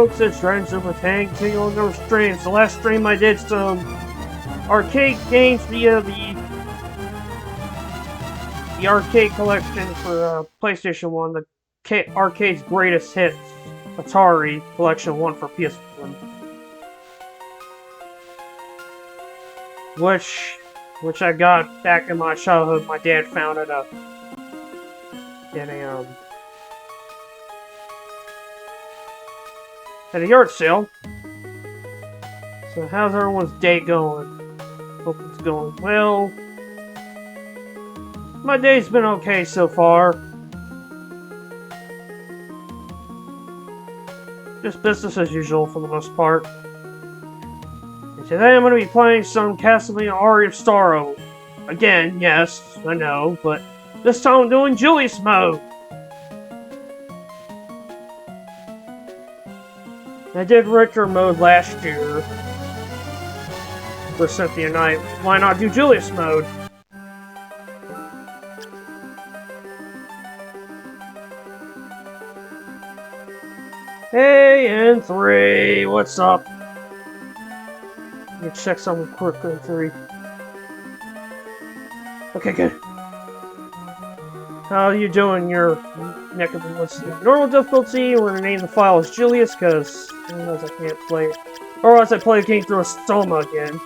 folks, it's Dragon Super Tank, continuing our streams. The last stream I did some arcade games via the arcade collection for PlayStation 1, the arcade's greatest hits, Atari Collection 1 for PS1. Which I got back in my childhood. My dad found it at a yard sale. So how's everyone's day going? Hope it's going well. My day's been okay so far. Just business as usual for the most part. And today I'm going to be playing some Castlevania Aria of Sorrow. Again, yes, I know, but this time I'm doing Julius mode. I did Richter mode last year for Cynthia Knight. Why not do Julius mode? Hey, N3, what's up? Let me check something quick, N3. Okay, good. How are you doing your neck of the woods? Normal difficulty, we're gonna name the file as Julius, because otherwise I can't play it. Or else I play the game through a stoma again.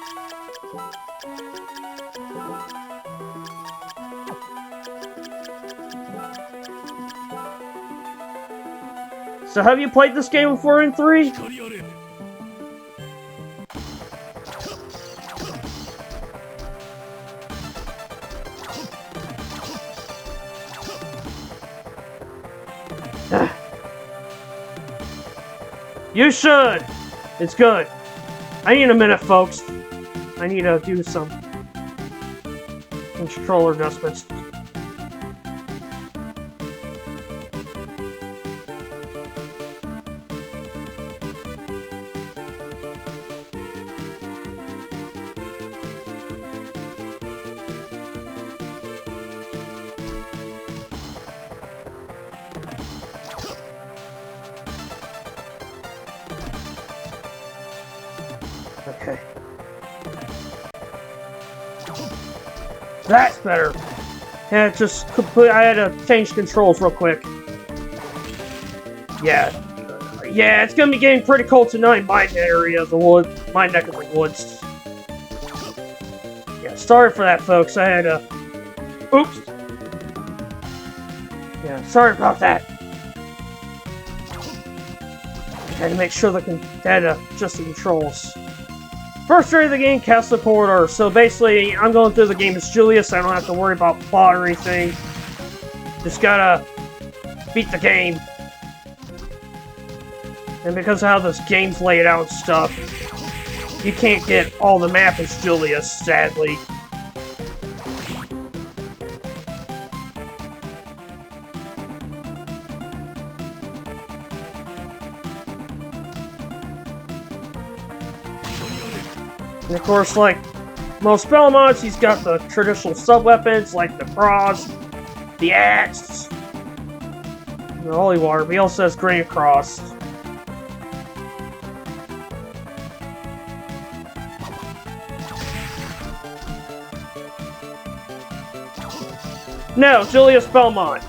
So have you played this game before in 3? You should! It's good. I need a minute, folks. I need to do some controller adjustments. Okay. That's better. Yeah, just I had to change controls real quick. Yeah, it's gonna be getting pretty cold tonight in my area of the wood, my neck of the woods. Yeah, sorry for that, folks. I had to. Oops. Yeah, sorry about that. I had to make sure I had to adjust the controls. First area of the game, Castle Corridor. So basically, I'm going through the game as Julius. I don't have to worry about plot or anything. Just gotta beat the game. And because of how this game's laid out and stuff, you can't get all the map as Julius, sadly. And of course, like most Belmonts, he's got the traditional sub-weapons like the cross, the axe, and the holy water, but he also has Grand Cross. No, Julius Belmont.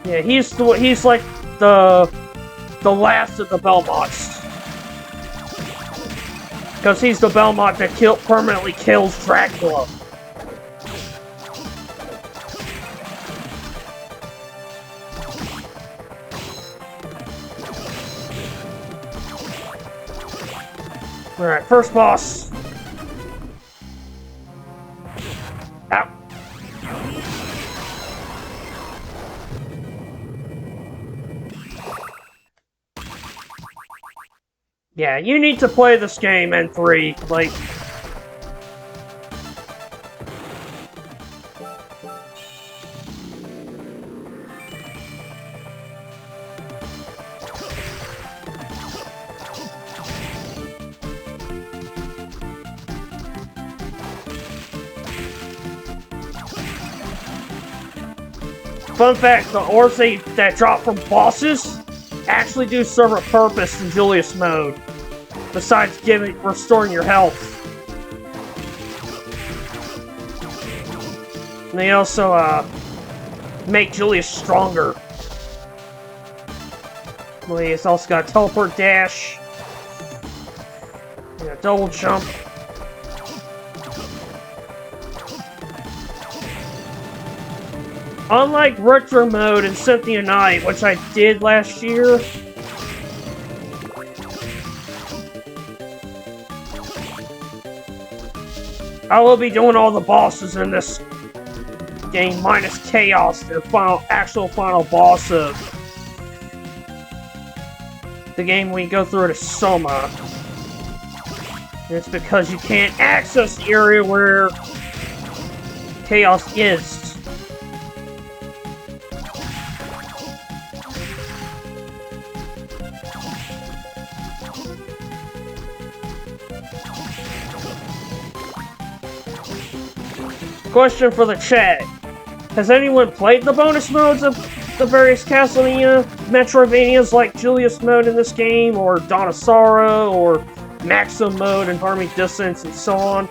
Yeah, he's like the last of the Belmonts. Because he's the Belmont that permanently kills Dracula. Alright, first boss. Ow. Yeah, you need to play this game N3, like... Fun fact, the orbs that drop from bosses actually do serve a purpose in Julius mode, besides restoring your health. And they also make Julius stronger. Well, he's also got a teleport dash, and a double jump. Unlike Retro Mode in Symphony of Night, which I did last year, I will be doing all the bosses in this game, minus Chaos, the actual final boss of the game we go through at Soma. And it's because you can't access the area where Chaos is. Question for the chat. Has anyone played the bonus modes of the various Castlevania Metroidvanias like Julius mode in this game, or Dawn of Sorrow, or Maximum mode and Harmony Distance, and so on?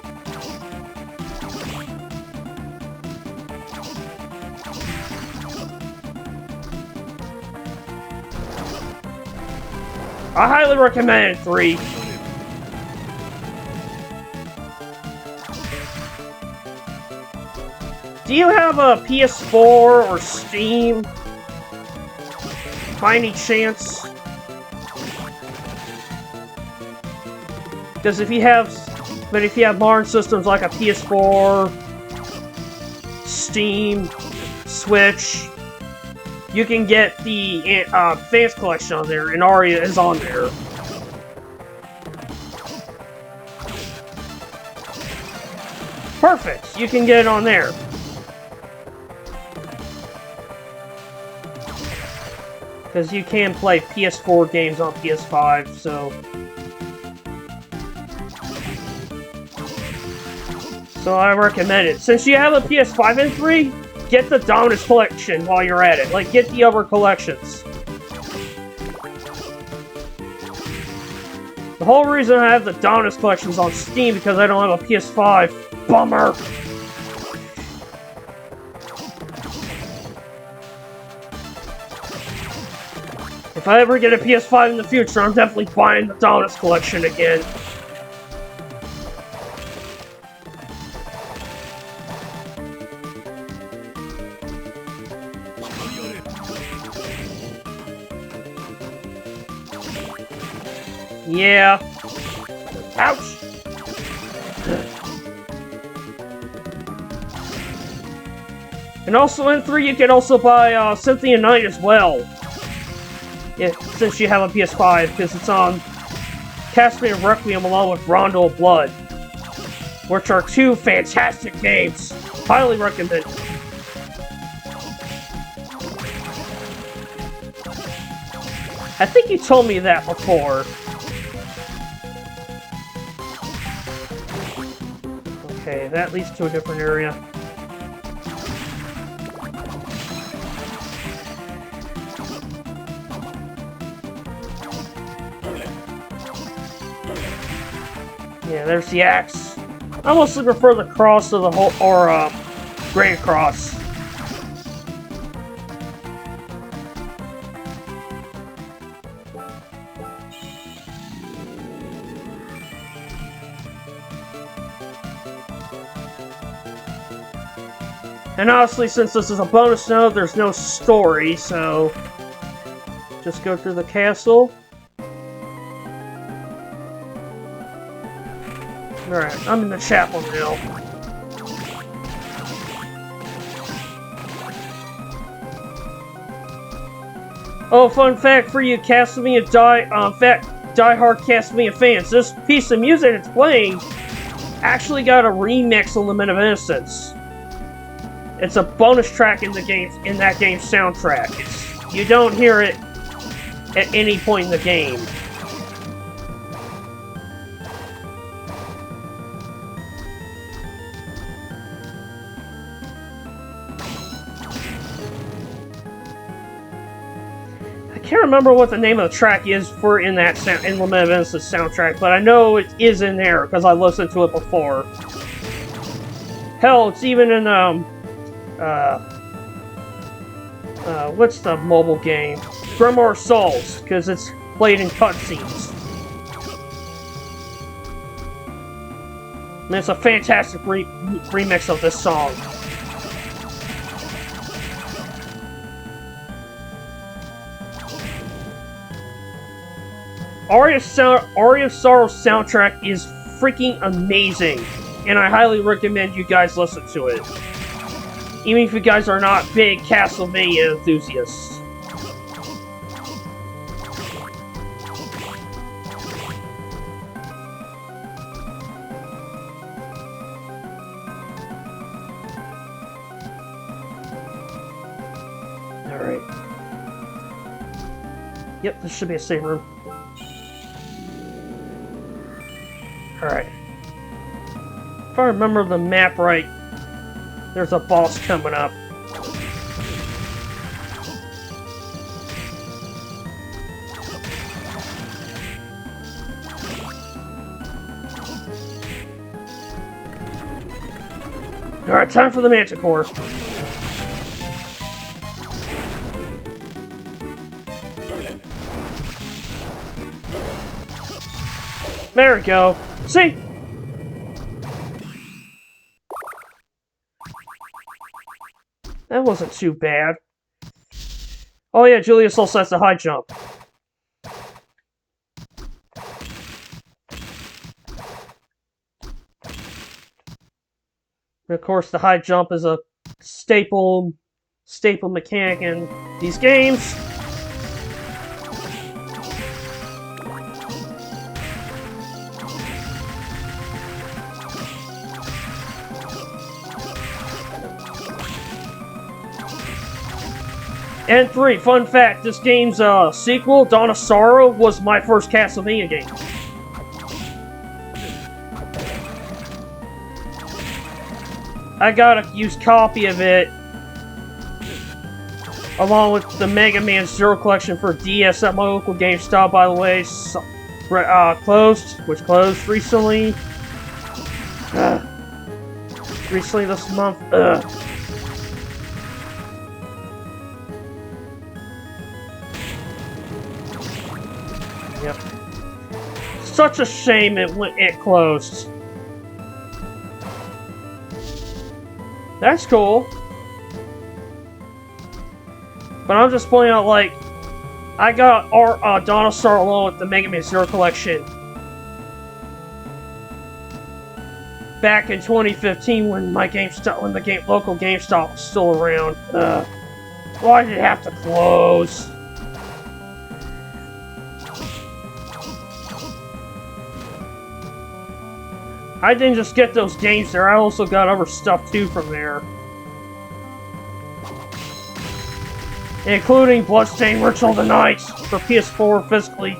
I highly recommend 3. Do you have a PS4 or Steam? By any chance? Because if you have modern systems like a PS4, Steam, Switch, you can get the Advanced Collection on there, and Aria is on there. Perfect! You can get it on there. Because you can play PS4 games on PS5, so... So I recommend it. Since you have a PS5 and 3, get the Dominus Collection while you're at it. Like, get the other collections. The whole reason I have the Dominus Collections on Steam because I don't have a PS5. Bummer! If I ever get a PS5 in the future, I'm definitely buying the Dominus Collection again. Yeah. Ouch! And also in 3, you can also buy Symphony of Night as well. Yeah, since you have a PS5, because it's on Castlevania Requiem along with Rondo of Blood, which are 2 fantastic games. Highly recommend. I think you told me that before. Okay, that leads to a different area. Yeah, there's the axe. I mostly prefer the cross to the whole, or Grand Cross. And honestly, since this is a bonus node, there's no story, so just go through the castle. Alright, I'm in the chapel now. Oh, fun fact for you Castlevania die-hard Castlevania fans. This piece of music it's playing actually got a remix on Lament of Innocence. It's a bonus track in the game, in that game's soundtrack. You don't hear it at any point in the game. can't remember what the name of the track is for in that in Lament of Innocence soundtrack, but I know it is in there because I listened to it before. Hell, it's even in what's the mobile game? Grimoire Souls, because it's played in cutscenes. And it's a fantastic remix of this song. Aria of Sorrow's soundtrack is freaking amazing, and I highly recommend you guys listen to it. Even if you guys are not big Castlevania enthusiasts. Alright. Yep, this should be a save room. Alright. If I remember the map right, there's a boss coming up. Alright, time for the Manticore. There we go. See? That wasn't too bad. Oh yeah, Julius also has the high jump. And of course, the high jump is a staple mechanic in these games. And 3, fun fact, this game's sequel, Dawn of Sorrow, was my first Castlevania game. I got a used copy of it, along with the Mega Man Zero collection for DS at my local GameStop, by the way. So, which closed recently. Recently this month. Yep. Such a shame it closed. That's cool. But I'm just pointing out, like, I got Dawn of Sorrow along with the Mega Man Zero collection back in 2015 when my local GameStop was still around. Why did it have to close? I didn't just get those games there, I also got other stuff too from there. Including Bloodstained Ritual of the Night for PS4 physically.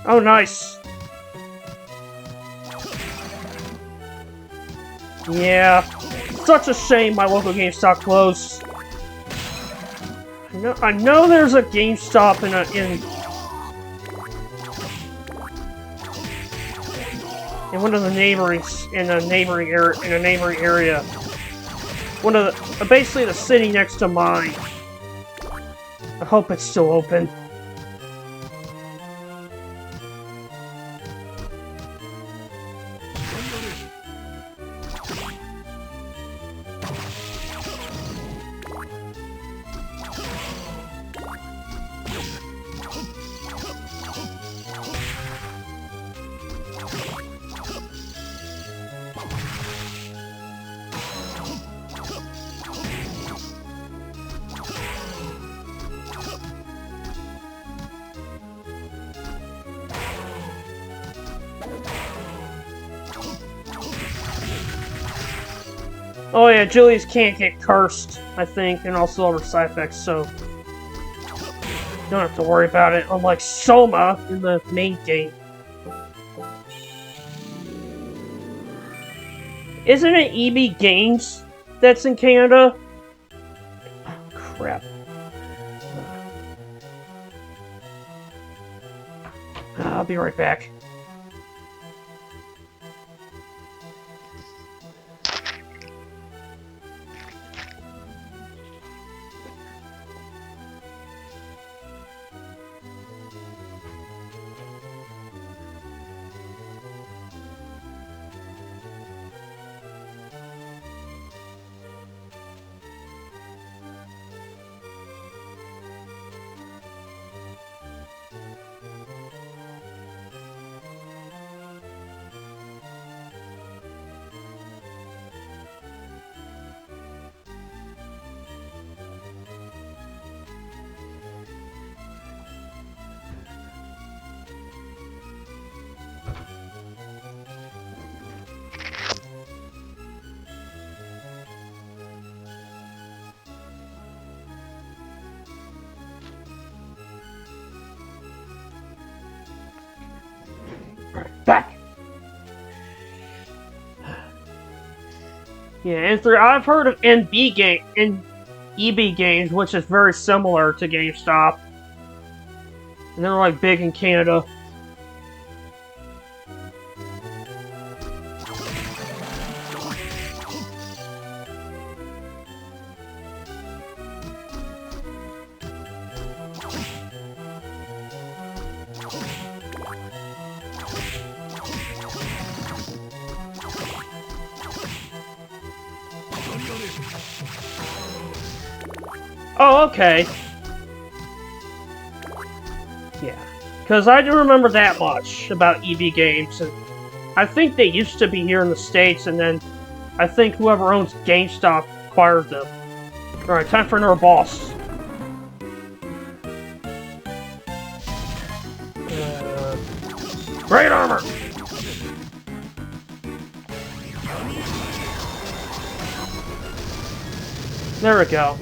Oh, nice. Yeah. Such a shame my local GameStop closed. I know there's a GameStop in one of the neighboring area. One of the basically the city next to mine. I hope it's still open. Oh yeah, Julius can't get cursed, I think, and also other side effects, so don't have to worry about it, unlike Soma in the main game. Isn't it EB Games that's in Canada? Oh, crap. I'll be right back. Back. Yeah, and I've heard of EB Games, which is very similar to GameStop. And they're like big in Canada. Oh, okay. Yeah. Because I do remember that much about EB Games. And I think they used to be here in the States, and then I think whoever owns GameStop acquired them. Alright, time for another boss. Great armor! There we go.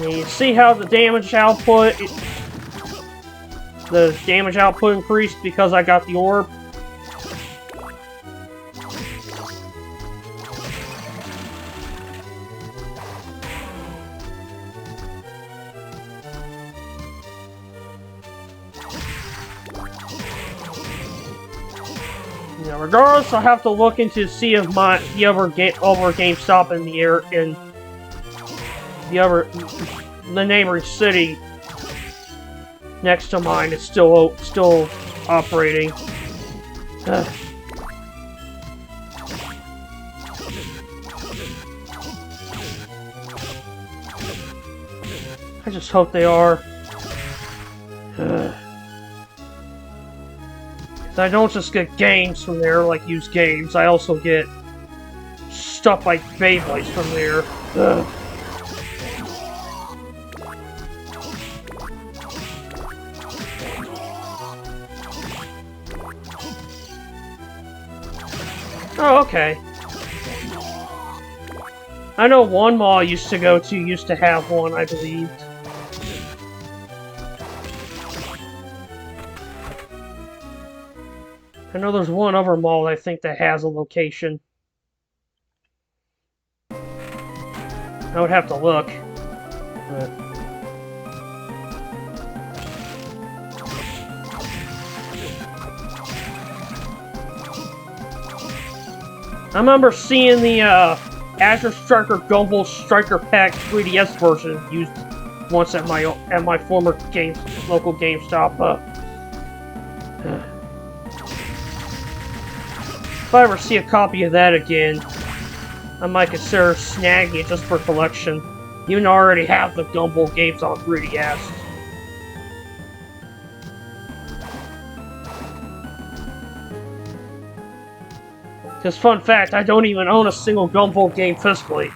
And you see how the damage output increased because I got the orb? Yeah, regardless, I'll have to look into see if the other GameStop in the air in the neighboring city next to mine is still operating. I just hope they are. I don't just get games from there, like used games. I also get stuff like Beyblades from there. Oh, okay. I know one mall I used to go to used to have one, I believe. I know there's one other mall I think that has a location. I would have to look. But... I remember seeing the Azure Striker Gumball Striker Pack 3DS version used once at my former local GameStop. If I ever see a copy of that again, I might consider snagging it just for collection. Even though I already have the Gumball games on 3DS. Because, fun fact, I don't even own a single Gumball game physically.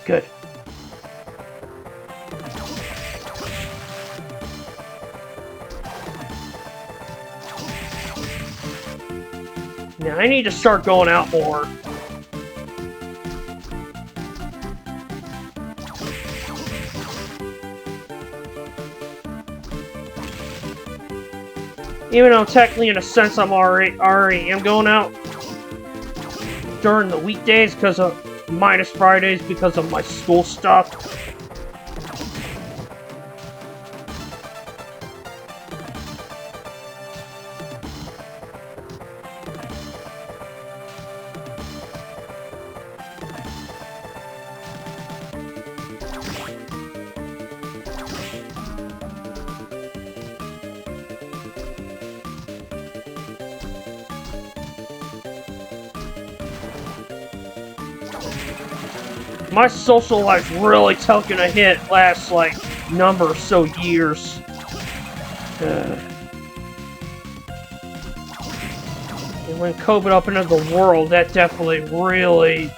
Good. Now I need to start going out more. Even though technically, in a sense, I'm already am going out during the weekdays because of minus Fridays because of my school stuff. My social life's really taking a hit last, like, number or so years. And when COVID opened up the world, that definitely really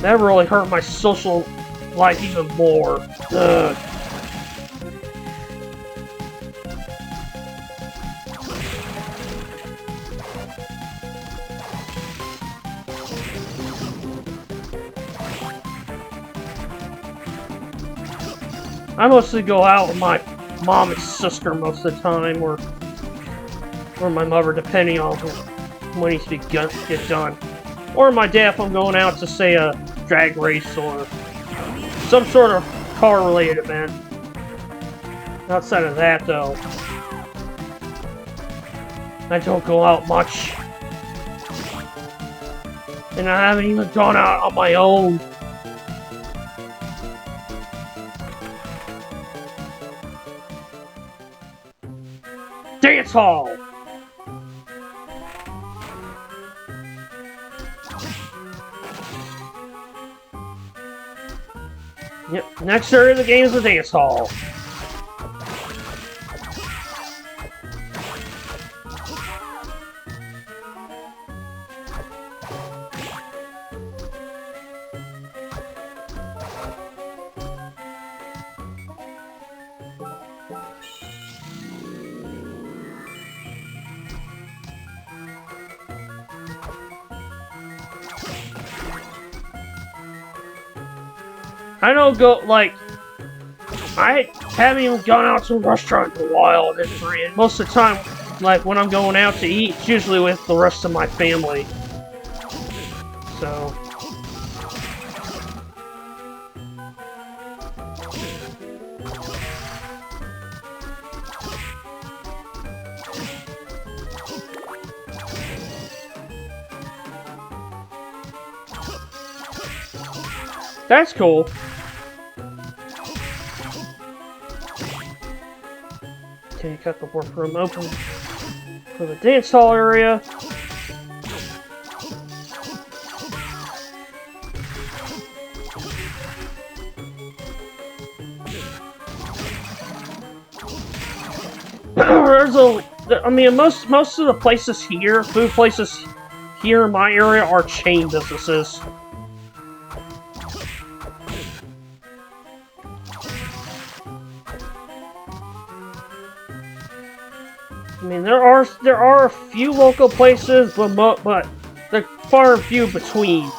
hurt my social life even more. I mostly go out with my mom and sister most of the time, or my mother, depending on when he's get done. Or my dad if I'm going out to, say, a drag race or some sort of car-related event. Outside of that, though, I don't go out much. And I haven't even gone out on my own. Dance hall! Yep, next area of the game is the dance hall. I don't go, like, I haven't even gone out to a restaurant in a while, and most of the time, like, when I'm going out to eat, it's usually with the rest of my family. So. That's cool. Okay, got the workroom open for the dance hall area. I mean, most of the places here, food places here in my area, are chain businesses. I mean, there are a few local places, but they're far and few between.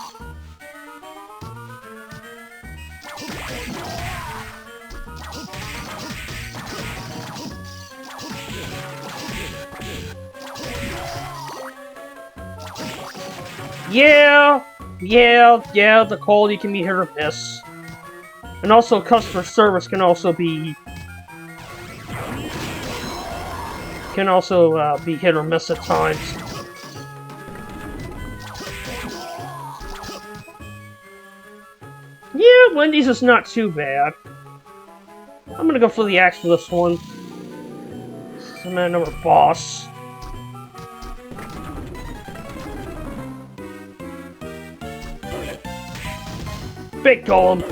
Yeah, the quality can be hit or miss. And also, customer service can also be hit or miss at times. Yeah, Wendy's is not too bad. I'm gonna go for the axe for this one. I'm at number boss. Big golem.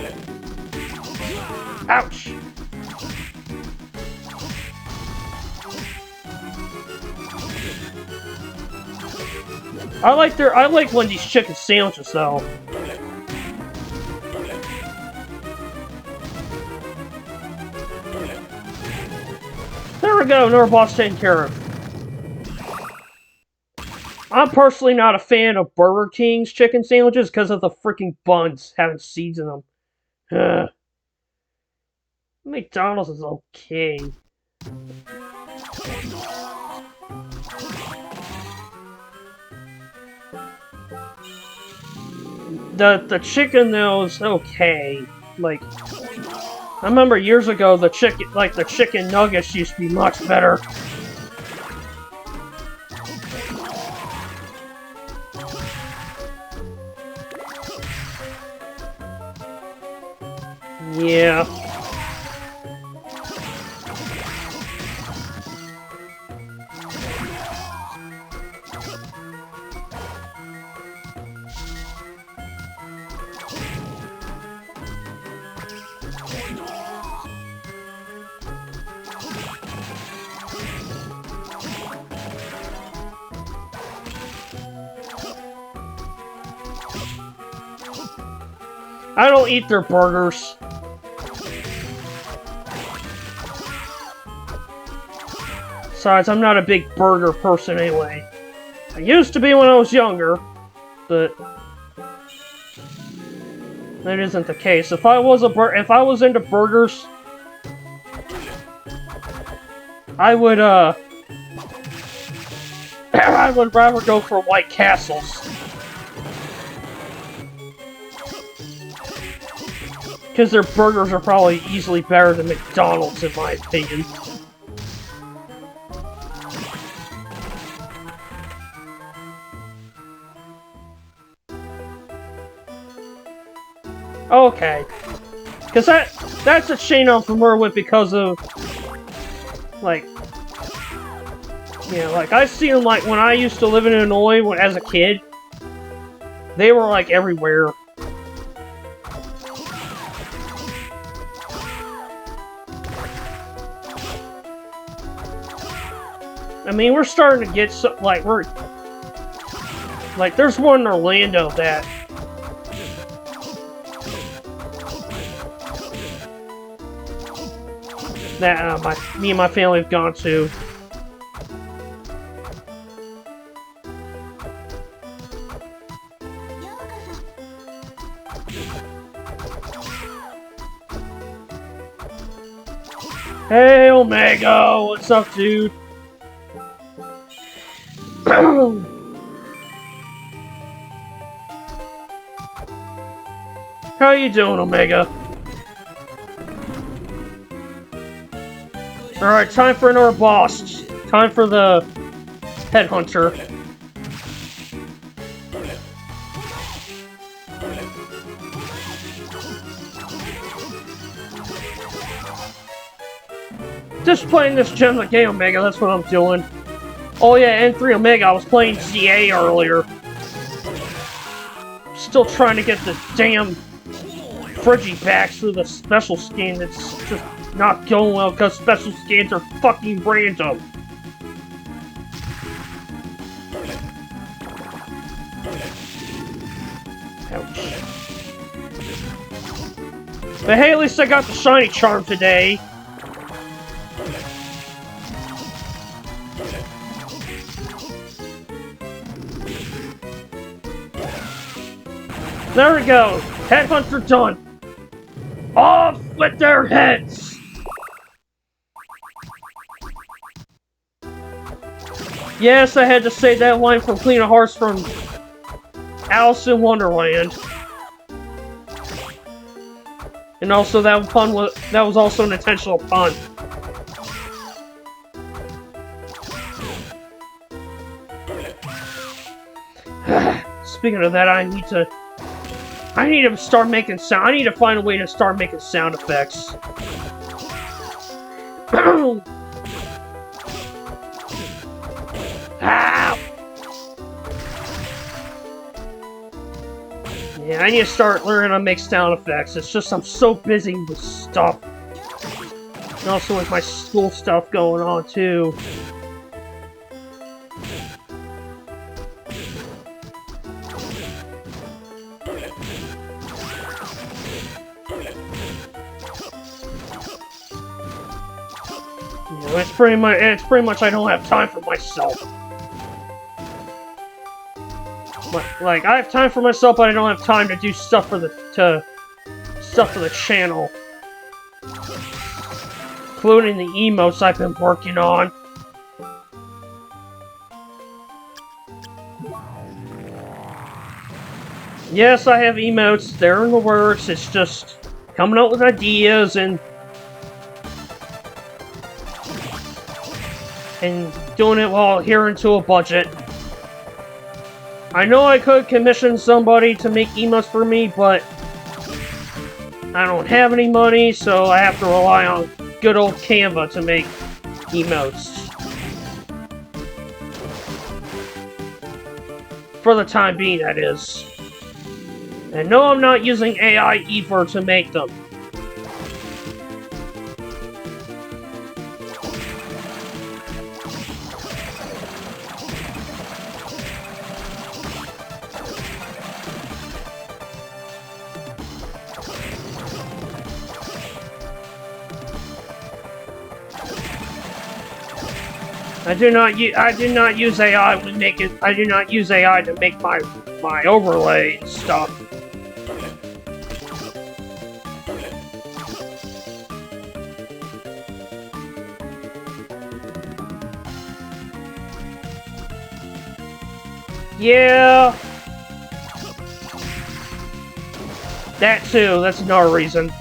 Ouch. I like Wendy's chicken sandwiches though. There we go, another boss taken care of. I'm personally not a fan of Burger King's chicken sandwiches because of the freaking buns having seeds in them. McDonald's is okay. The chicken though is okay. Like, I remember years ago the chicken nuggets used to be much better. Yeah. I don't eat their burgers. Besides, I'm not a big burger person anyway. I used to be when I was younger, but that isn't the case. If I was into burgers, I would I would rather go for White Castles. Because their burgers are probably easily better than McDonald's, in my opinion. Okay. Because that's a chain I'm familiar with because of, like, yeah, like, I've seen them, like, when I used to live in Illinois as a kid. They were, like, everywhere. I mean, we're starting to get so, like, there's one in Orlando that me and my family have gone to. Hey, Omega, what's up, dude? How you doing, Omega? Alright, time for another boss. Time for the headhunter. Just playing this gem of the game, Omega, that's what I'm doing. Oh yeah, N3 Omega, I was playing GA earlier. Still trying to get the damn Frigibacks through the special skin. It's just not going well because special skins are fucking random. Ouch. But hey, at least I got the shiny charm today. There we go! Headhunter done! Off with their heads! Yes, I had to say that line from Kingdom Hearts from Alice in Wonderland. And also that was also an intentional pun. Speaking of that, I need to start making sound. I need to find a way to start making sound effects. Ow! Yeah, I need to start learning how to make sound effects. It's just I'm so busy with stuff. And also with my school stuff going on, too. It's pretty much I don't have time for myself. Like, I have time for myself, but I don't have time to do stuff for the channel. Including the emotes I've been working on. Yes, I have emotes. They're in the works. It's just coming up with ideas and doing it while adhering to a budget. I know I could commission somebody to make emotes for me, but I don't have any money, so I have to rely on good old Canva to make emotes. For the time being, that is. And no, I'm not using AI either to make them. I do not use AI when making. I do not use AI to make my overlay stuff. Yeah. That too. That's another reason.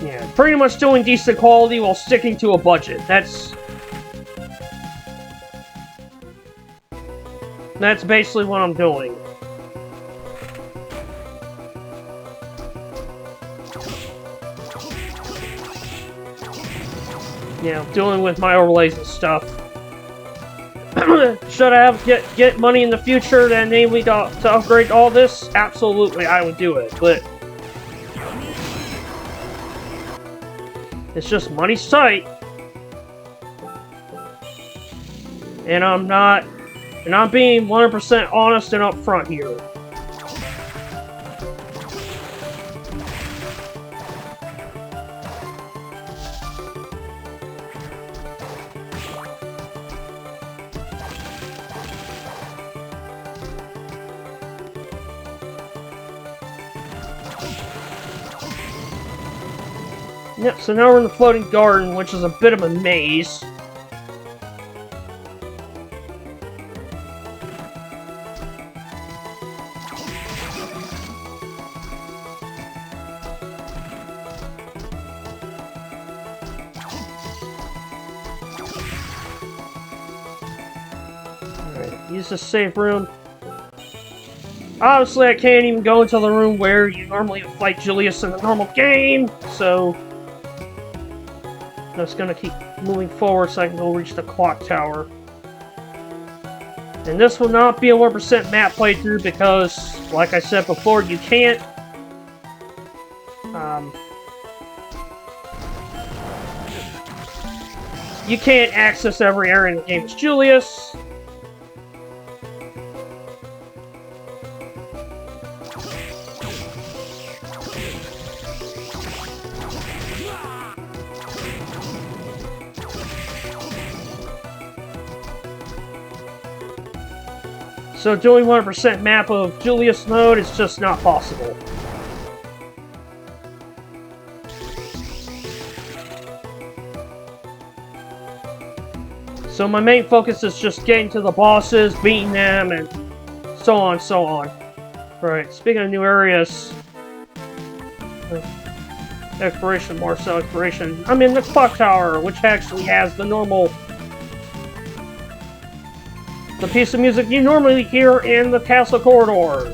Yeah, pretty much doing decent quality while sticking to a budget. That's basically what I'm doing. Yeah, dealing with my overlays and stuff. Should I get money in the future that enable me to upgrade all this? Absolutely, I would do it, but it's just money's tight. And I'm being 100% honest and upfront here. Yep, so now we're in the floating garden, which is a bit of a maze. Alright, use the safe room. Obviously, I can't even go into the room where you normally fight Julius in a normal game, so I'm just gonna keep moving forward so I can go reach the clock tower. And this will not be a 100% map playthrough because, like I said before, you can't access every area in the game as Julius. So doing 100% map of Julius mode is just not possible. So my main focus is just getting to the bosses, beating them, and so on and so on. Right, speaking of new areas... Exploration, Marcel Exploration. I'm in the clock tower, which actually has the normal... the piece of music you normally hear in the castle corridor.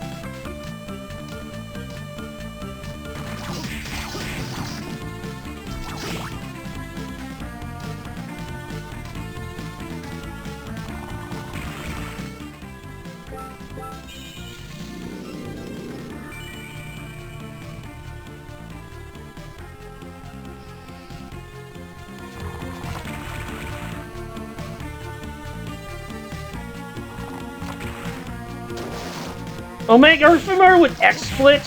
Omega, are you familiar with XSplit?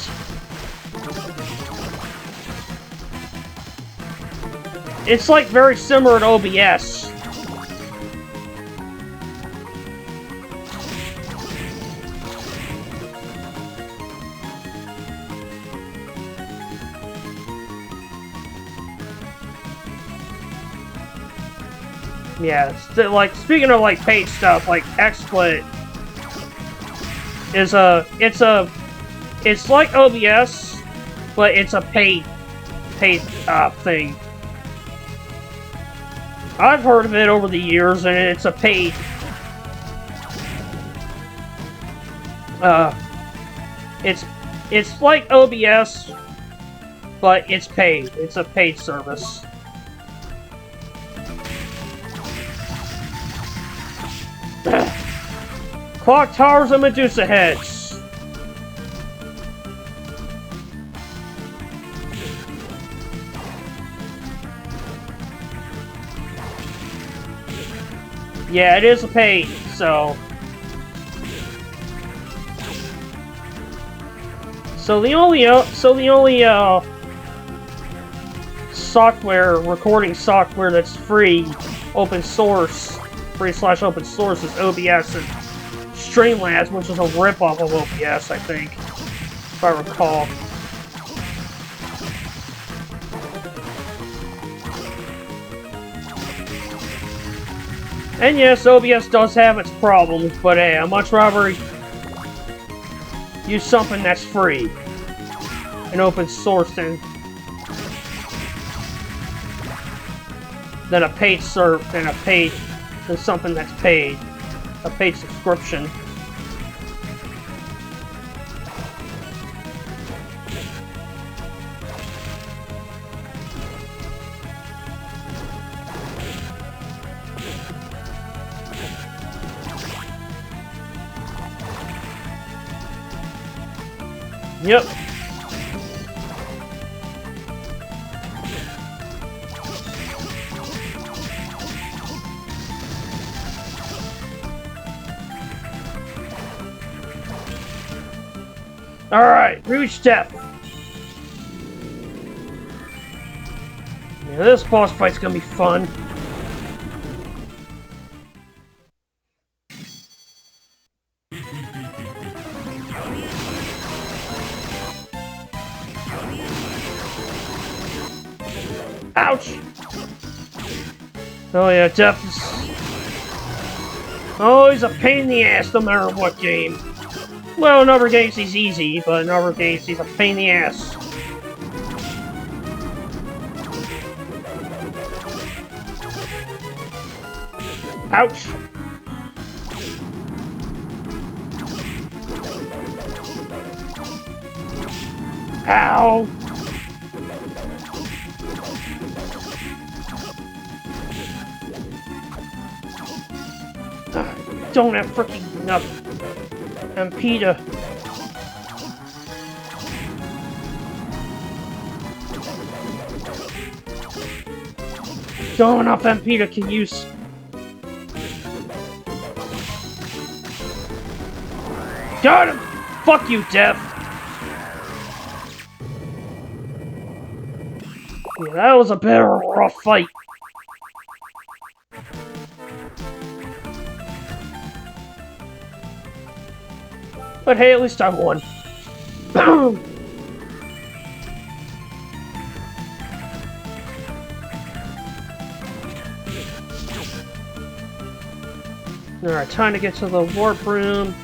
It's like very similar to OBS. Yeah, like, speaking of, like, paid stuff, like, XSplit is it's like OBS, but it's a paid thing. I've heard of it over the years, and it's a paid, it's like OBS, but it's paid. It's a paid service. Clock towers and Medusa heads. Yeah, it is a paid, so the only software, recording software that's free, open source, free/open source is OBS and Streamlabs, which is a ripoff of OBS, I think, if I recall. And yes, OBS does have its problems, but hey, I'd much rather use something that's free and open source than a paid than something that's paid. A paid subscription. Yep. Alright, reach death. Yeah, this boss fight's gonna be fun. Ouch! Oh yeah, Death is... Oh, he's a pain in the ass no matter what game. Well, in other games he's easy, but in other games he's a pain in the ass. Ouch! Ow! Don't have freaking enough MP to... Don't have enough MP to can use... Got him! Fuck you, Death! Yeah, that was a bit of a rough fight. But hey, at least I won. Alright, time to get to the warp room.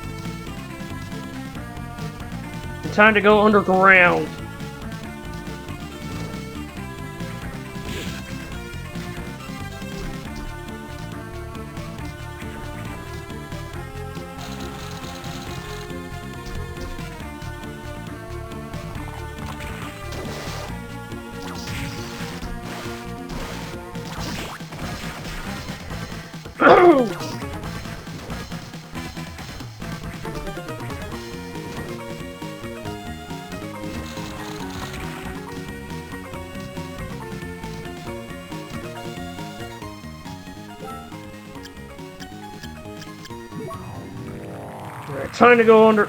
And time to go underground.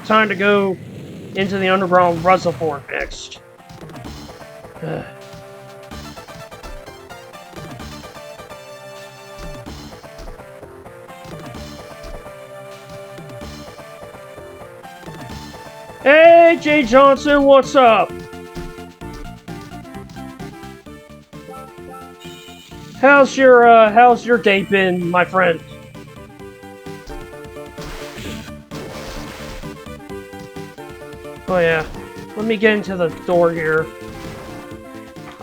Time to go into the underground reservoir next. Hey, Jay Johnson, what's up? How's your day been, my friend? Oh yeah, let me get into the door here.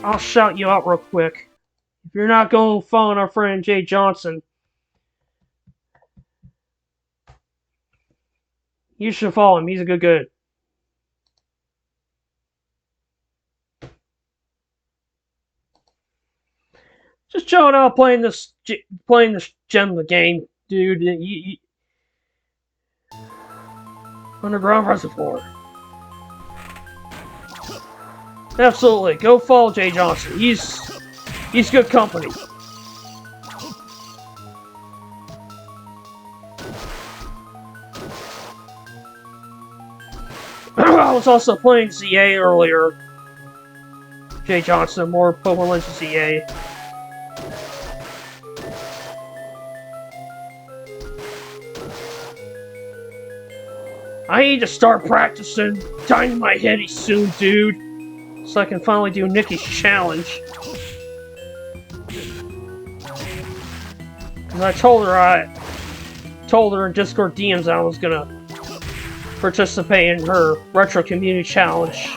I'll shout you out real quick. If you're not going to follow our friend Jay Johnson, you should follow him. He's a good. Just chilling out playing this gem of the game, dude. Underground Reservoir. Absolutely, go follow Jay Johnson. He's good company. I was also playing ZA earlier. Jay Johnson, more Pokemon Legends ZA. I need to start practicing Dynamite Heady soon, dude, so I can finally do Nikki's challenge. And I told her in Discord DMs I was gonna participate in her Retro Community Challenge.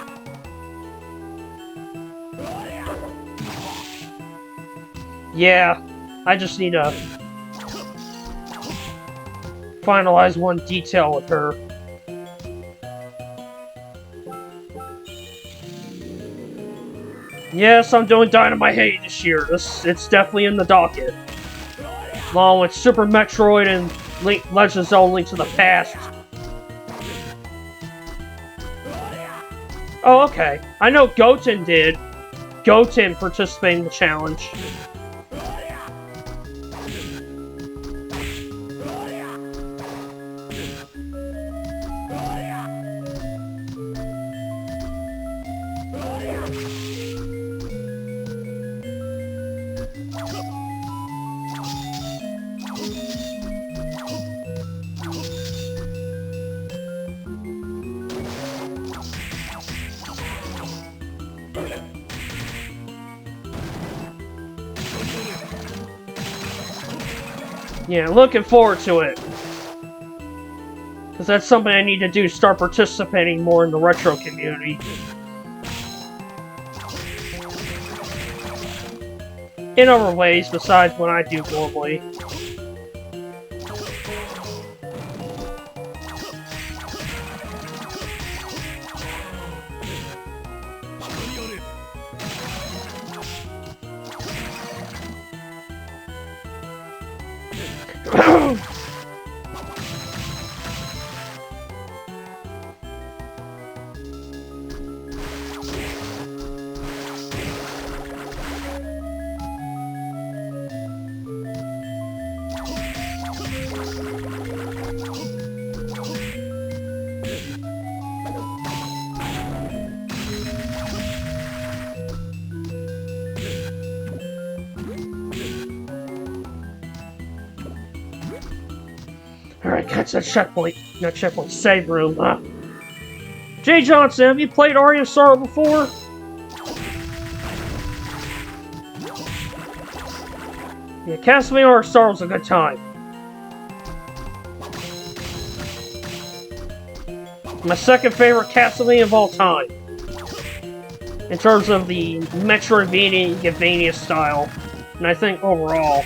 Yeah, I just need to finalize one detail with her. Yes, I'm doing Dynamite Heady this year. It's definitely in the docket. Along with Super Metroid and Legend of Zelda Link to the Past. Oh, okay. I know Goten did. Goten participated in the challenge. Yeah, looking forward to it. Because that's something I need to do to start participating more in the retro community. In other ways besides what I do normally. Alright, catch that checkpoint. Not checkpoint, save room, huh? Jay Johnson, have you played Aria of Sorrow before? Yeah, Castlevania Aria of Sorrow's a good time. My second favorite Castlevania of all time. In terms of the Metroidvania style. And I think overall.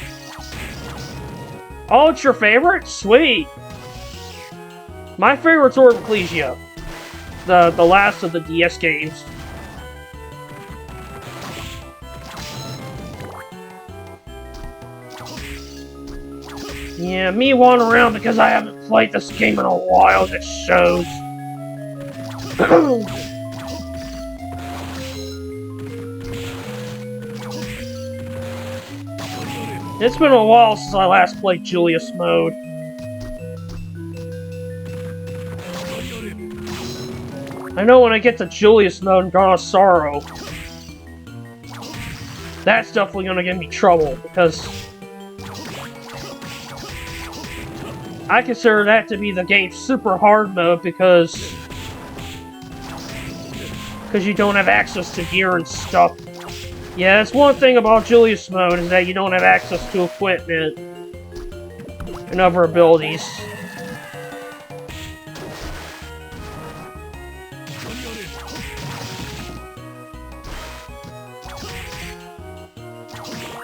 Oh, it's your favorite? Sweet! My favorite's Orb of Ecclesia. The last of the DS games. Yeah, me wandering around because I haven't played this game in a while, that shows. It's been a while since I last played Julius mode. I know when I get to Julius mode in Dawn of Sorrow, that's definitely gonna give me trouble, because I consider that to be the game's super hard mode, because because you don't have access to gear and stuff. Yeah, that's one thing about Julius mode, is that you don't have access to equipment and other abilities.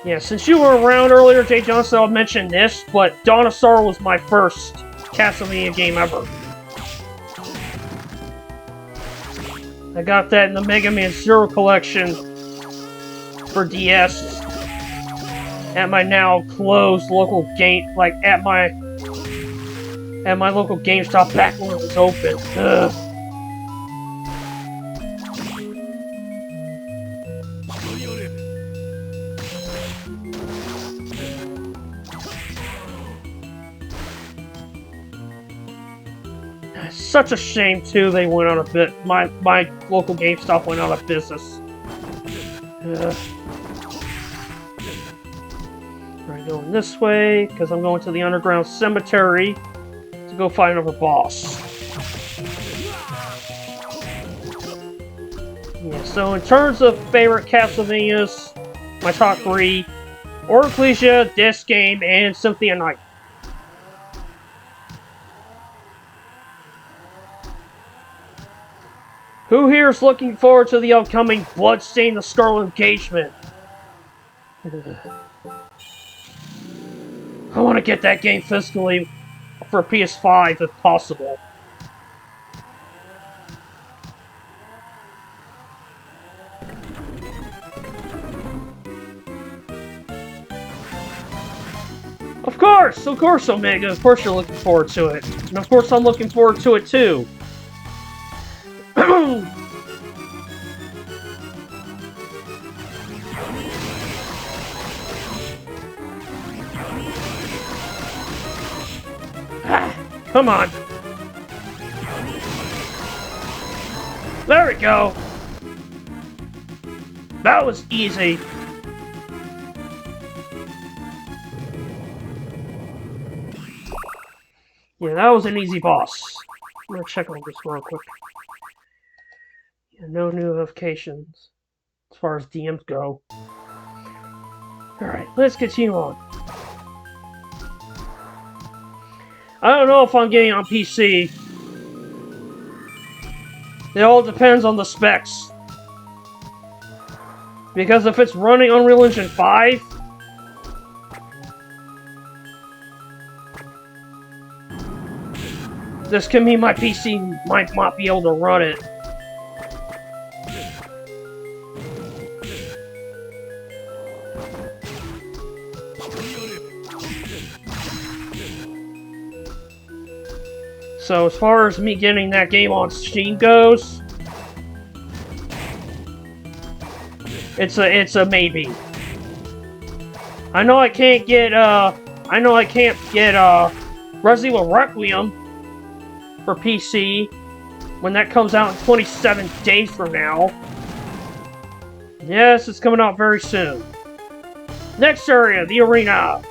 Yeah, since you were around earlier, Jay Johnson, I'll mention this, but Dawn of Sorrow was my first Castlevania game ever. I got that in the Mega Man Zero collection for DS at my now closed local game, like at my local GameStop back when it was open. Ugh. Such a shame too. They went out of my local GameStop went out of business. Right, going this way because I'm going to the underground cemetery to go find another boss. Yeah. So in terms of favorite Castlevanias, my top 3: Oraclesia, this game, and Symphony of Night. Who here is looking forward to the upcoming Bloodstained: The Scarlet Engagement? I want to get that game physically for PS5 if possible. Of course, Omega. Of course, you're looking forward to it, and of course, I'm looking forward to it too. Come on. There we go. That was easy. Yeah, that was an easy boss. I'm gonna check on this real quick. Yeah, no new notifications as far as DMs go. Alright, let's continue on. I don't know if I'm getting on PC. It all depends on the specs. Because if it's running Unreal Engine 5, this can mean my PC might not be able to run it. So as far as me getting that game on Steam goes, it's a maybe. I know I can't get Resident Evil Requiem for PC when that comes out in 27 days from now. Yes, it's coming out very soon. Next area, the arena.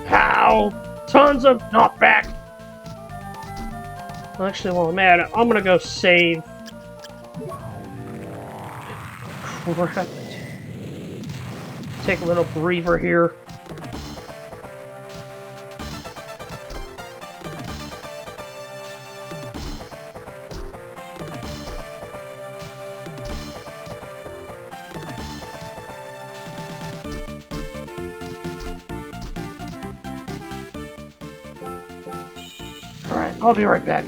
How? Tons of knockback. Actually, while I'm at it, I'm gonna go save. Crap. Take a little breather here. Alright, I'll be right back.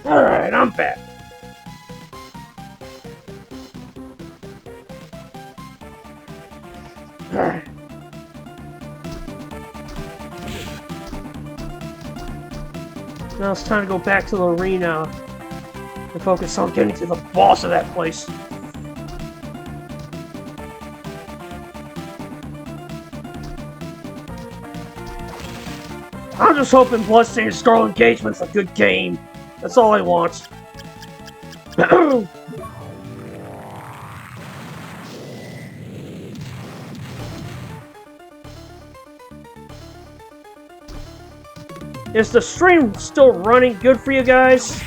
Alright, I'm back. Alright. Now it's time to go back to the arena and focus on getting to the boss of that place. I'm just hoping Bloodstained Scarlet Engagement's a good game. That's all I want. Is the stream still running good for you guys?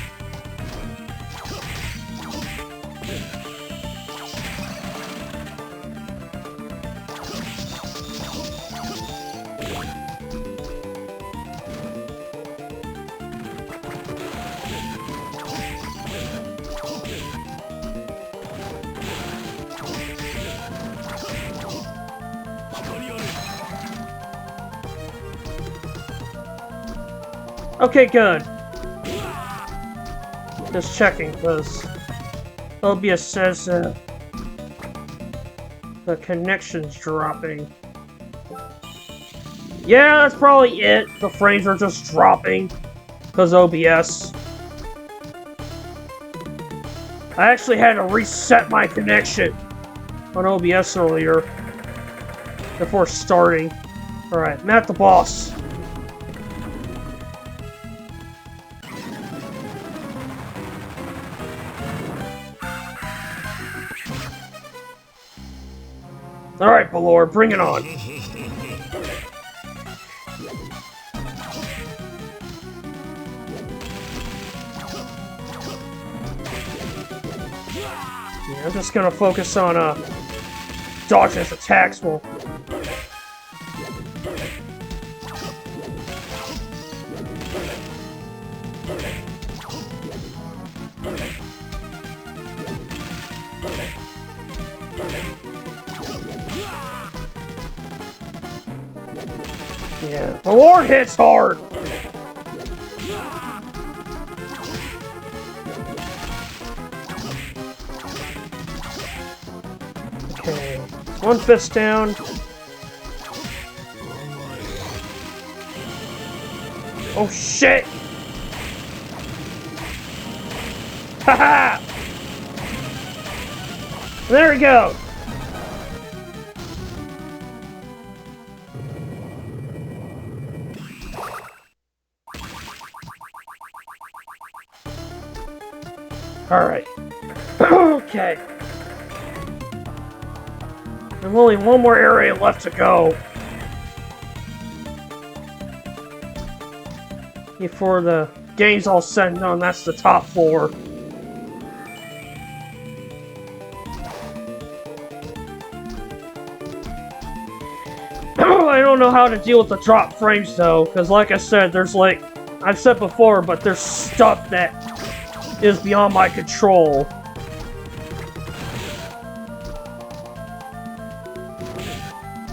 Okay, good. Just checking, because OBS says the connection's dropping. Yeah, that's probably it. The frames are just dropping because OBS. I actually had to reset my connection on OBS earlier before starting. Alright, I'm at the boss. Alright, Balor, bring it on. Yeah, I'm just gonna focus on dodging his attacks more. Yeah, the Lord hits hard! Okay, one fist down. Oh shit! Haha! There we go! Alright. Okay. There's only one more area left to go before the game's all said and done. That's the top floor. I don't know how to deal with the drop frames though, because like I said, there's like, I've said before, but there's stuff that is beyond my control.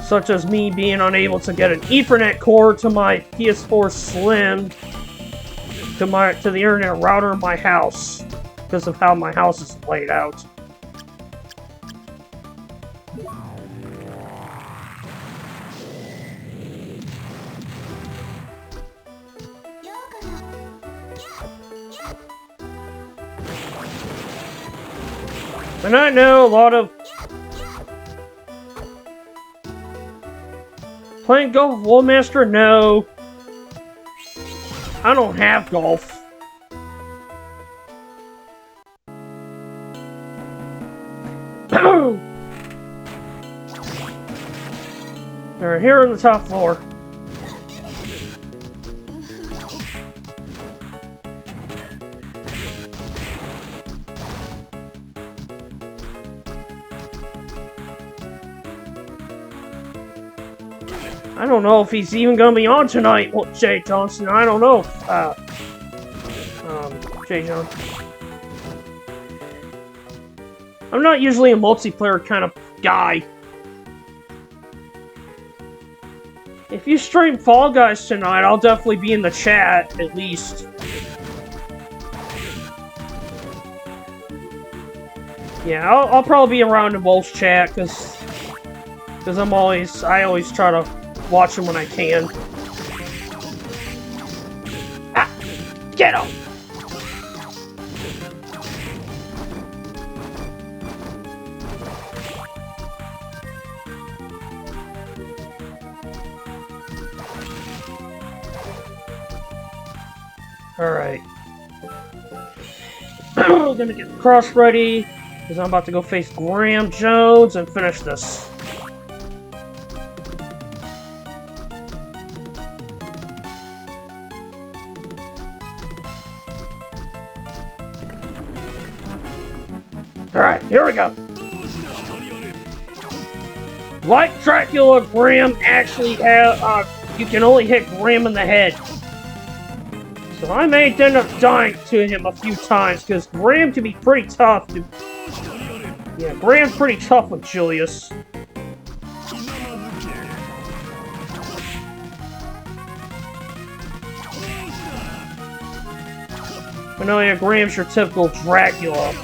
Such as me being unable to get an Ethernet cord to my PS4 Slim to the internet router in my house because of how my house is laid out. And I know a lot of playing golf with Wallmaster? No. I don't have golf. They're here on the top floor. I don't know if he's even gonna be on tonight, Jay Johnson. I don't know if, Jay Johnson. I'm not usually a multiplayer kind of guy. If you stream Fall Guys tonight, I'll definitely be in the chat, at least. Yeah, I'll probably be around in Wolf's chat, because I always try to watch him when I can. Ah! Get him! Alright. We're gonna get the cross ready, because I'm about to go face Graham Jones and finish this. Alright, here we go. Like Dracula, Graham actually have, you can only hit Graham in the head. So I may end up dying to him a few times, because Graham can be pretty tough. Yeah, Graham's pretty tough with Julius. But no, yeah, Graham's your typical Dracula.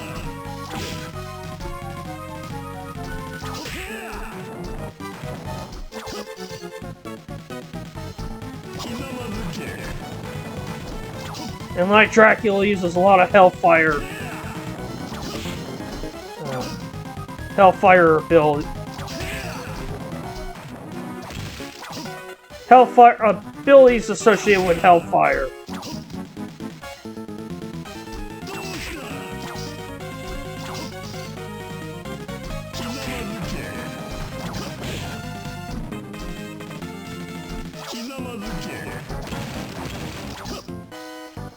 And like Dracula, uses a lot of Hellfire. Hellfire ability. Hellfire abilities associated with Hellfire.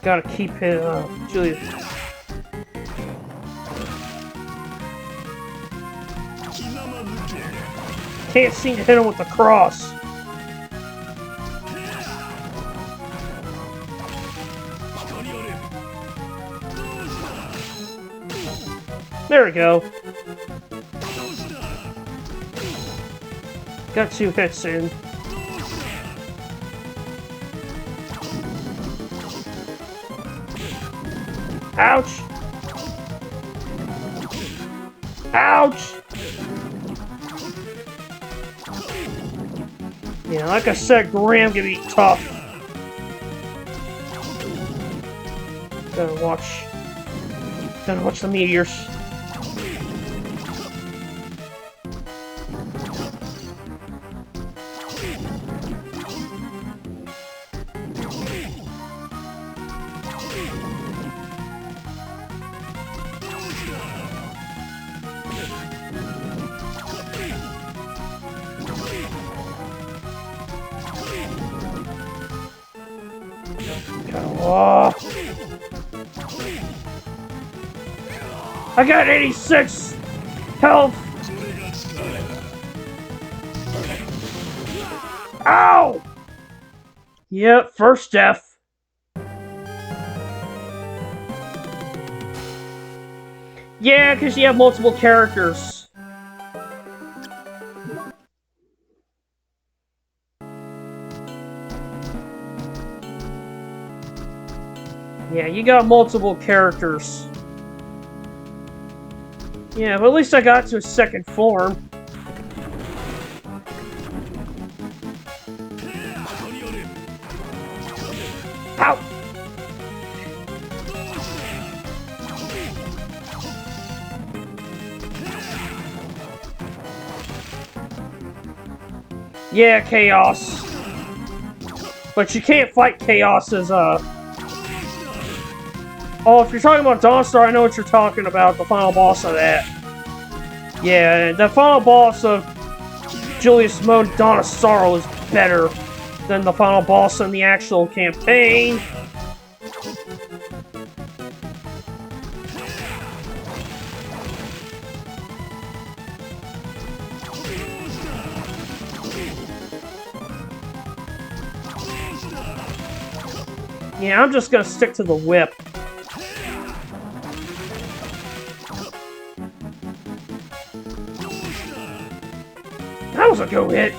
Gotta keep him, Julius. Can't seem to hit him with the cross. There we go. Got 2 hits in. Ouch! Ouch! Yeah, like I said, Graham can be tough. Gotta watch the meteors. Oh. I got 86 health. Ow! Yep, first death. Yeah, because you have multiple characters. Yeah, you got multiple characters. Yeah, but at least I got to a second form. Ow! Yeah, Chaos. But you can't fight Chaos as Oh, if you're talking about Dawnstar, I know what you're talking about, the final boss of that. Yeah, the final boss of Julius Mode, Dawn of Sorrow, is better than the final boss in the actual campaign. Yeah, I'm just gonna stick to the whip. That was a go hit.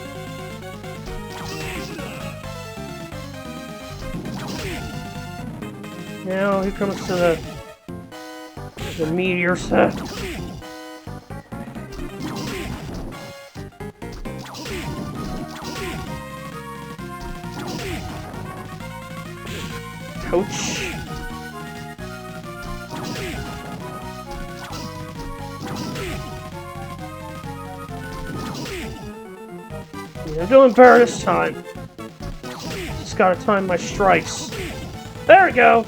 Now, here comes to the meteor set. Ouch. I'm doing better this time. Just gotta time my strikes. There we go!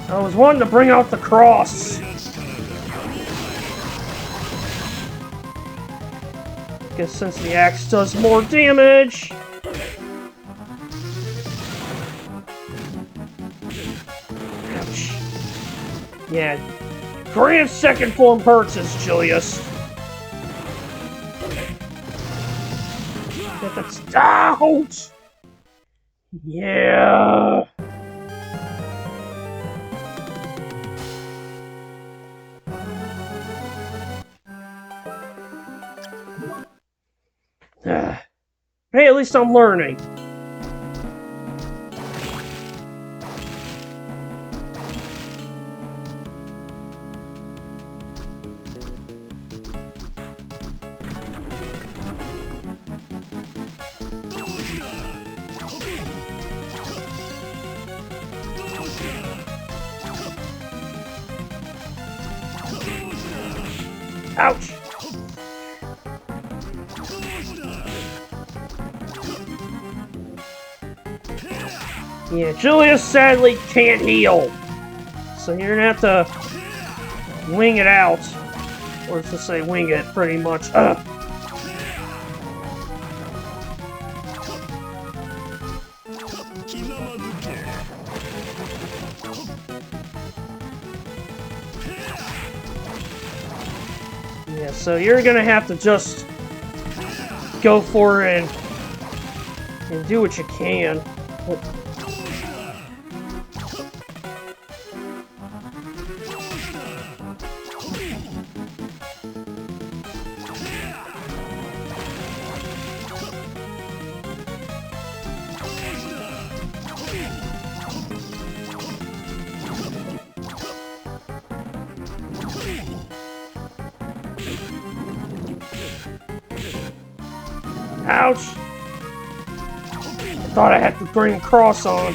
I was wanting to bring out the cross. Guess since the axe does more damage. Ouch. Yeah. Grand second form hurts us, Julius. That's ouch! Yeah. Hey, at least I'm learning. Ouch! Yeah, Julius sadly can't heal. So you're gonna have to wing it out. Or to say wing it, pretty much. Yeah, so you're gonna have to just go for it and do what you can. Ouch! I thought I had to bring a cross on.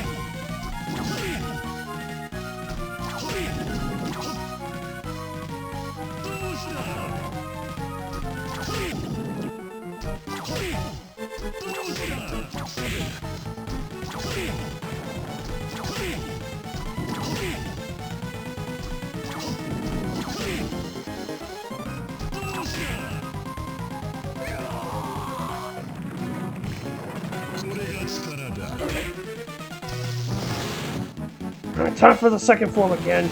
Alright, time for the second form again.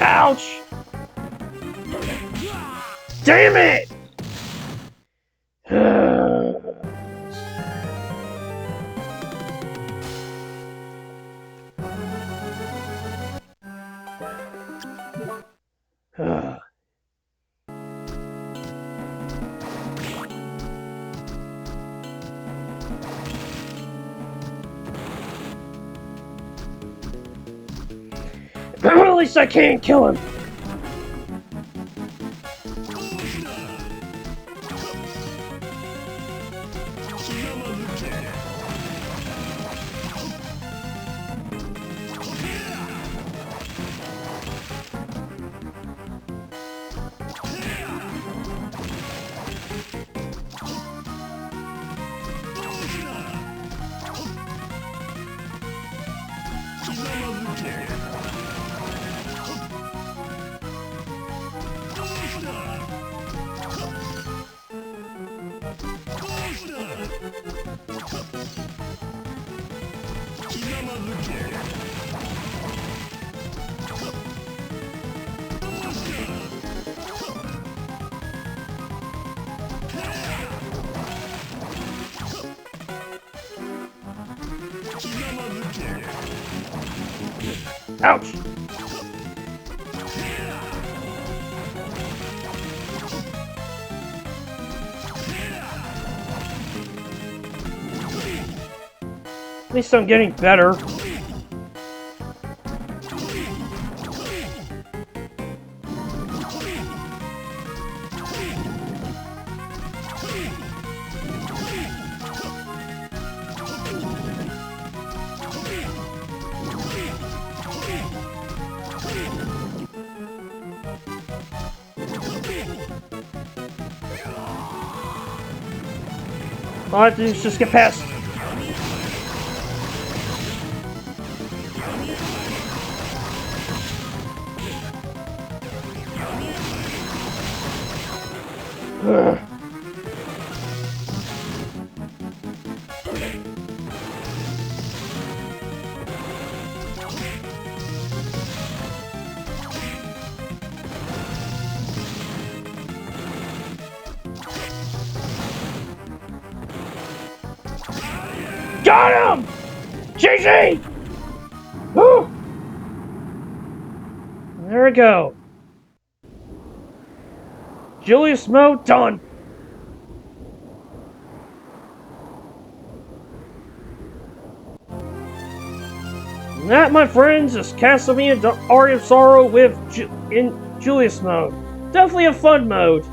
Ouch! Damn it! At least I can't kill him. Ouch! least I'm getting better. All I have to do is just get past. Ugh. Got him! GG! Woo! There we go. Julius mode done. And that, my friends, is Castlevania Aria of Sorrow with in Julius mode. Definitely a fun mode.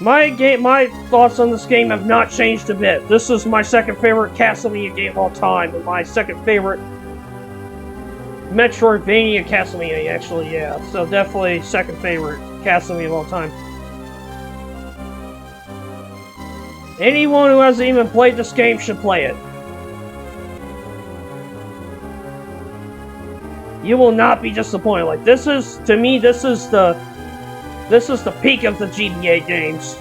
My thoughts on this game have not changed a bit. This is my second favorite Castlevania game of all time, and my second favorite Metroidvania Castlevania, actually, yeah. So definitely second favorite Castlevania of all time. Anyone who hasn't even played this game should play it. You will not be disappointed. Like, this is, to me, this is the peak of the GBA games.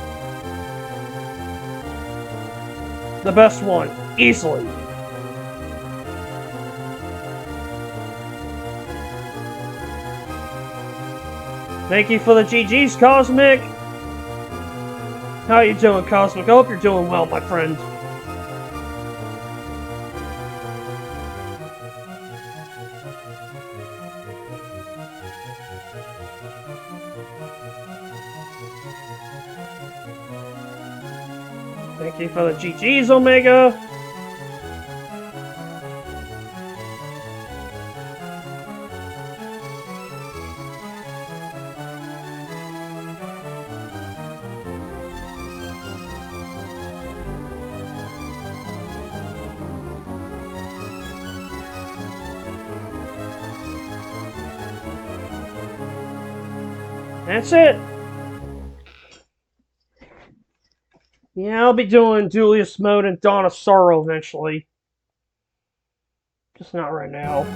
The best one, easily. Thank you for the GGs, Cosmic. How you doing, Cosmic? I hope you're doing well, my friend. Thank you for the GGs, Omega. That's it. Yeah, I'll be doing Julius mode and Dawn of Sorrow eventually. Just not right now.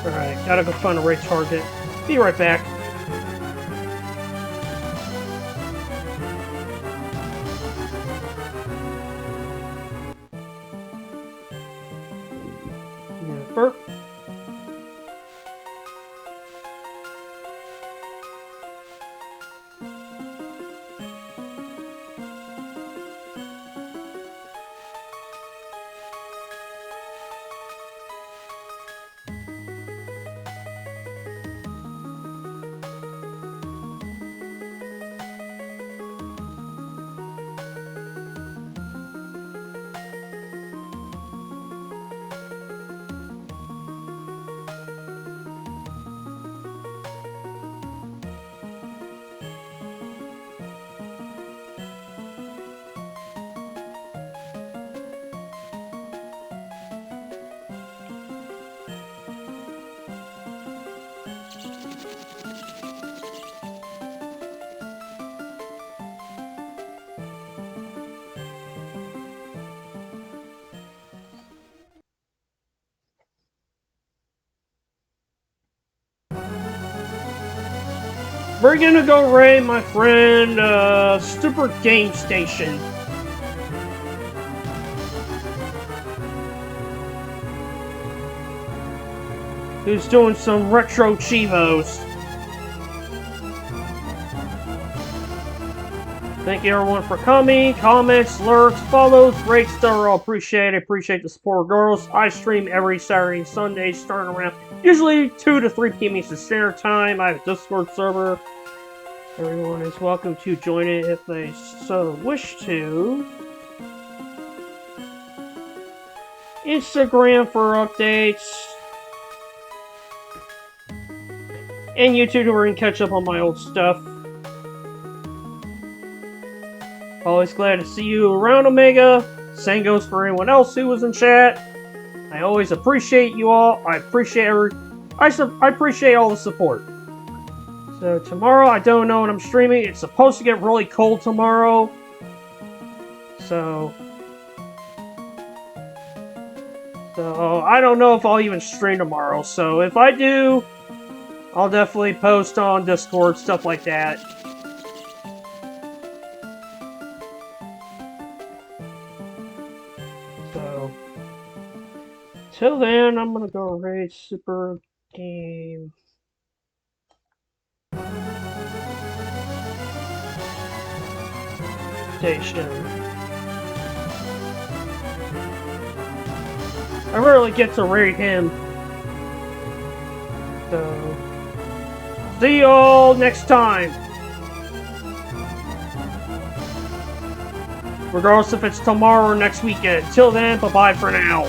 Alright, gotta go find a raid target. Be right back. Yeah, burp. We're gonna go raid my friend, Stupid Game Station. Who's doing some retro chivos. Thank you everyone for coming, comments, lurks, follows, rates, they're all appreciated. Appreciate the support, girls. I stream every Saturday and Sunday, starting around usually 2 to 3 p.m. Eastern Standard Time. I have a Discord server. Everyone is welcome to join it if they so wish to. Instagram for updates. And YouTube where you can catch up on my old stuff. Always glad to see you around, Omega. Same goes for anyone else who was in chat. I always appreciate you all. I appreciate I appreciate all the support. So tomorrow, I don't know when I'm streaming. It's supposed to get really cold tomorrow. So I don't know if I'll even stream tomorrow. So if I do, I'll definitely post on Discord, stuff like that. So till then, I'm gonna go raid Super Game Station. I rarely get to raid him. So see y'all next time. Regardless if it's tomorrow or next weekend. Till then, bye-bye for now.